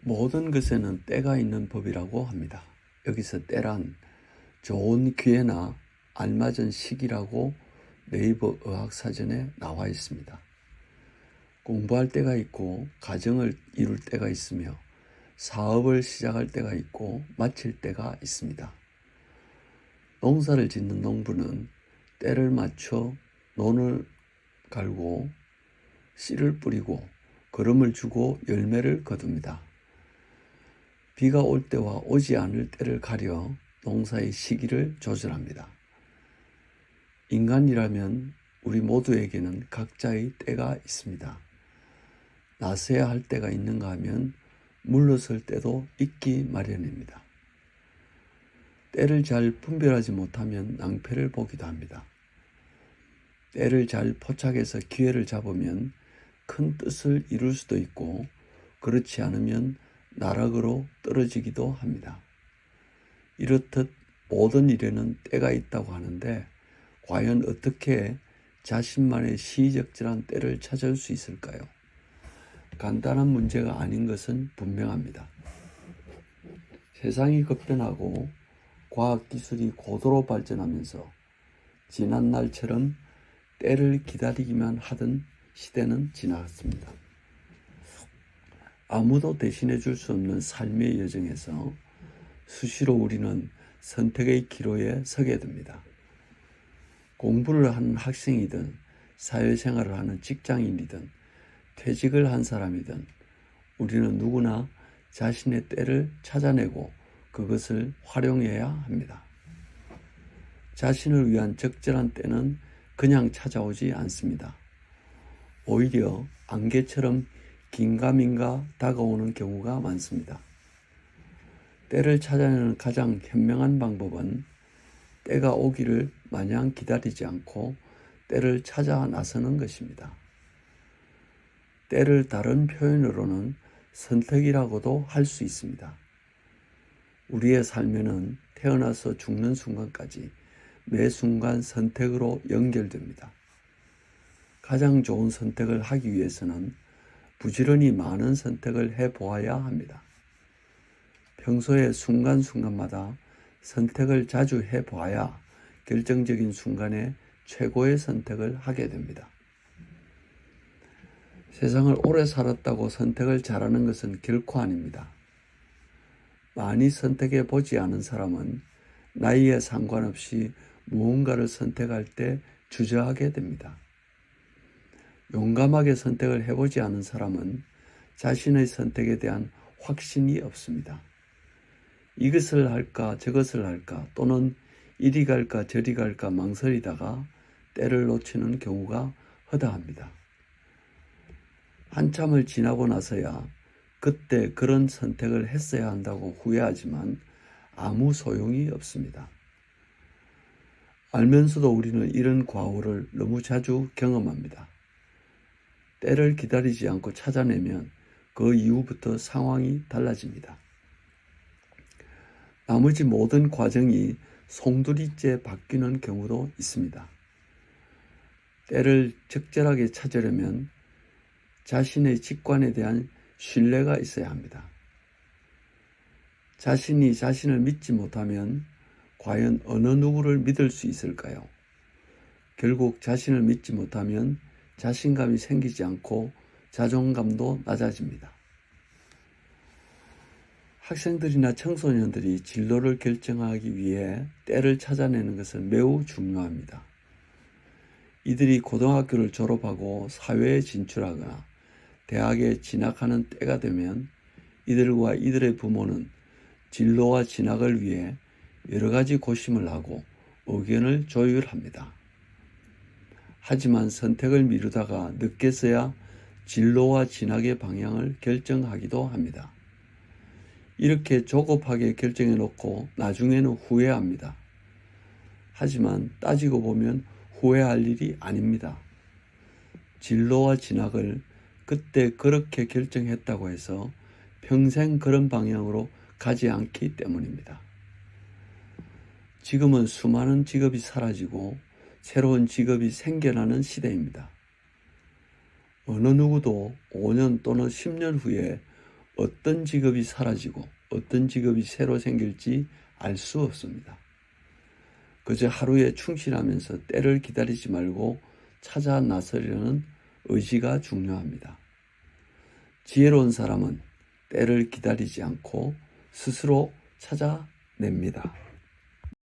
모든 것에는 때가 있는 법이라고 합니다. 여기서 때란 좋은 기회나 알맞은 시기라고 네이버 의학사전에 나와 있습니다. 공부할 때가 있고 가정을 이룰 때가 있으며 사업을 시작할 때가 있고 마칠 때가 있습니다. 농사를 짓는 농부는 때를 맞춰 논을 갈고 씨를 뿌리고 거름을 주고 열매를 거둡니다. 비가 올 때와 오지 않을 때를 가려 농사의 시기를 조절합니다. 인간이라면 우리 모두에게는 각자의 때가 있습니다. 나서야 할 때가 있는가 하면 물러설 때도 있기 마련입니다. 때를 잘 분별하지 못하면 낭패를 보기도 합니다. 때를 잘 포착해서 기회를 잡으면 큰 뜻을 이룰 수도 있고 그렇지 않으면 나락으로 떨어지기도 합니다. 이렇듯 모든 일에는 때가 있다고 하는데 과연 어떻게 자신만의 시의적절한 때를 찾을 수 있을까요? 간단한 문제가 아닌 것은 분명합니다. 세상이 급변하고 과학기술이 고도로 발전하면서 지난 날처럼 때를 기다리기만 하던 시대는 지나갔습니다. 아무도 대신해 줄 수 없는 삶의 여정에서 수시로 우리는 선택의 기로에 서게 됩니다. 공부를 하는 학생이든 사회생활을 하는 직장인이든 퇴직을 한 사람이든 우리는 누구나 자신의 때를 찾아내고 그것을 활용해야 합니다. 자신을 위한 적절한 때는 그냥 찾아오지 않습니다. 오히려 안개처럼 긴가민가 다가오는 경우가 많습니다. 때를 찾아내는 가장 현명한 방법은 때가 오기를 마냥 기다리지 않고 때를 찾아 나서는 것입니다. 때를 다른 표현으로는 선택이라고도 할 수 있습니다. 우리의 삶에는 태어나서 죽는 순간까지 매 순간 선택으로 연결됩니다. 가장 좋은 선택을 하기 위해서는 부지런히 많은 선택을 해보아야 합니다. 평소에 순간순간마다 선택을 자주 해보아야 결정적인 순간에 최고의 선택을 하게 됩니다. 세상을 오래 살았다고 선택을 잘하는 것은 결코 아닙니다. 많이 선택해 보지 않은 사람은 나이에 상관없이 무언가를 선택할 때 주저하게 됩니다. 용감하게 선택을 해보지 않은 사람은 자신의 선택에 대한 확신이 없습니다. 이것을 할까 저것을 할까 또는 이리 갈까 저리 갈까 망설이다가 때를 놓치는 경우가 허다합니다. 한참을 지나고 나서야 그때 그런 선택을 했어야 한다고 후회하지만 아무 소용이 없습니다. 알면서도 우리는 이런 과오를 너무 자주 경험합니다. 때를 기다리지 않고 찾아내면 그 이후부터 상황이 달라집니다. 나머지 모든 과정이 송두리째 바뀌는 경우도 있습니다. 때를 적절하게 찾으려면 자신의 직관에 대한 신뢰가 있어야 합니다. 자신이 자신을 믿지 못하면 과연 어느 누구를 믿을 수 있을까요? 결국 자신을 믿지 못하면 자신감이 생기지 않고 자존감도 낮아집니다. 학생들이나 청소년들이 진로를 결정하기 위해 때를 찾아내는 것은 매우 중요합니다. 이들이 고등학교를 졸업하고 사회에 진출하거나 대학에 진학하는 때가 되면 이들과 이들의 부모는 진로와 진학을 위해 여러 가지 고심을 하고 의견을 조율합니다. 하지만 선택을 미루다가 늦게서야 진로와 진학의 방향을 결정하기도 합니다. 이렇게 조급하게 결정해 놓고 나중에는 후회합니다. 하지만 따지고 보면 후회할 일이 아닙니다. 진로와 진학을 그때 그렇게 결정했다고 해서 평생 그런 방향으로 가지 않기 때문입니다. 지금은 수많은 직업이 사라지고 새로운 직업이 생겨나는 시대입니다. 어느 누구도 5년 또는 10년 후에 어떤 직업이 사라지고 어떤 직업이 새로 생길지 알 수 없습니다. 그저 하루에 충실하면서 때를 기다리지 말고 찾아 나서려는 의지가 중요합니다. 지혜로운 사람은 때를 기다리지 않고 스스로 찾아냅니다.